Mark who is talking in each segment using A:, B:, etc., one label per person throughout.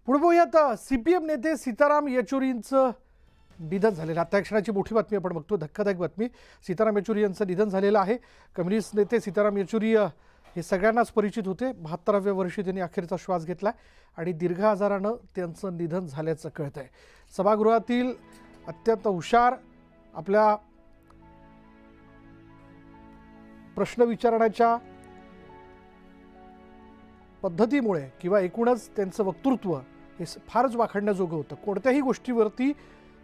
A: पुढे बघूयात सीपीएम नेते सीताराम येचुरींचं निधन झालेलं. आता क्षणाची मोठी बातमी आपण बघतो, धक्कादायक बातमी. सीताराम येचुरी यांचं निधन झालेलं आहे. कम्युनिस्ट नेते सीताराम येचुरी हे सगळ्यांनाच परिचित होते. 72व्या वर्षी त्यांनी अखेरचा श्वास घेतला आणि दीर्घ आजारानं त्यांचं निधन झाल्याचं कळतंय. सभागृहातील अत्यंत हुशार, आपल्या प्रश्न विचारण्याच्या पद्धतीमुळे किंवा एकूणच त्यांचं वक्तृत्व हे फारच वाखाणण्याजोगं होतं. कोणत्याही गोष्टीवरती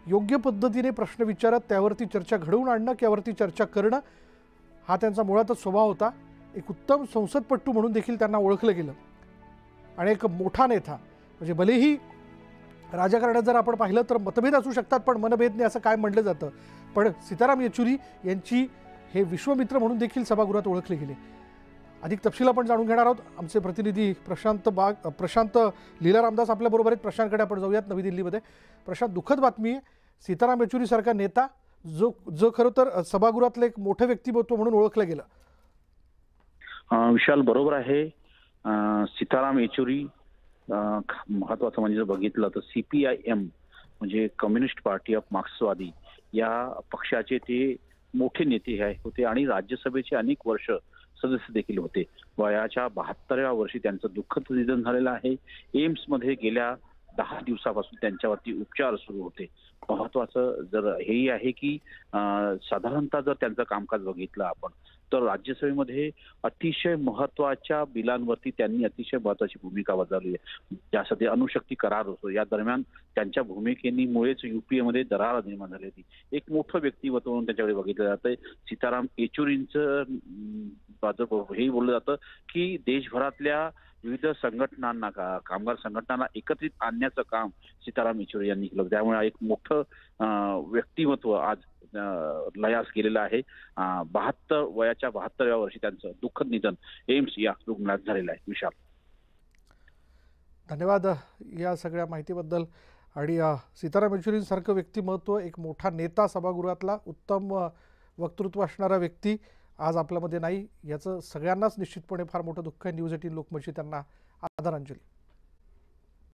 A: योग्य पद्धतीने प्रश्न विचारत त्यावरती चर्चा घडवून आणणं, त्यावरती चर्चा करणं हा त्यांचा मुळातच स्वभाव होता. एक उत्तम संसदपटू म्हणून देखील त्यांना ओळखलं गेलं आणि एक मोठा नेता. म्हणजे भलेही राजकारणात जर आपण पाहिलं तर मतभेद असू शकतात, पण मनभेदने असं काय म्हटलं जातं, पण सीताराम येचुरी यांची हे विश्वमित्र म्हणून देखील सभागृहात ओळखले गेले. अधिक तपशील आपण जाणून घेणार आहोत. आमचे प्रतिनिधी प्रशांत लीला रामदास आपल्याबरोबर आहेत. प्रशांतकडे आपण जाऊयात नवी दिल्लीमध्ये. प्रशांत, दुःखद बातमी आहे. सीताराम येचुरी सारखा नेता जो खरं तर सभागृहातलं एक मोठं व्यक्तिमत्व म्हणून ओळखलं गेलं.
B: विशाल, बरोबर आहे. सीताराम येचुरी महत्वाचं म्हणजे बघितलं तर CPIM म्हणजे कम्युनिस्ट पार्टी ऑफ मार्क्सवादी या पक्षाचे ते मोठे नेते होते आणि राज्यसभेचे अनेक वर्ष सदस्य देखील होते. वयाच्या 72व्या वर्षी त्यांचं दुःखद निधन झालेलं आहे. एम्स मध्ये गेल्या 10 दिवसापासून त्यांच्यावरती उपचार सुरू होते. महत्वाचं जर हेही आहे की साधारणतः जर त्यांचं कामकाज बघितलं आपण तर राज्यसभेमध्ये अतिशय महत्वाच्या बिलांवरती त्यांनी अतिशय महत्वाची भूमिका बजावली आहे. ज्यासाठी अणुशक्ती करार होतो या दरम्यान त्यांच्या भूमिकेमुळेच UPA मध्ये दरार निर्माण झाली होती. एक मोठं व्यक्तिमत्व म्हणून त्यांच्याकडे बघितलं जातंय. सीताराम येचुरींचं हेही बोललं जातं की देशभरातल्या विविध संघटनांना, कामगार संघटनांना एकत्रित आणण्याचं काम सीताराम येचुरी यांनी केलं. त्यामुळे एक मोठं व्यक्तिमत्व आज लयास गेलेलं आहे. वयाच्या 72व्या वर्षी त्यांचं दुःखद निधन एम्स या रुग्णालयात झालेलं आहे. विशाल,
A: धन्यवाद या सगळ्या माहितीबद्दल. आणि सीताराम येचुरींसारखं व्यक्तिमत्व, एक मोठा नेता, सभागृहातला उत्तम वक्तृत्व असणारा व्यक्ती आज आपल्यामध्ये नाही, याचं सगळ्यांनाच निश्चितपणे फार मोठं दुःख आहे. न्यूज 18 लोकमतची त्यांना आदरांजली.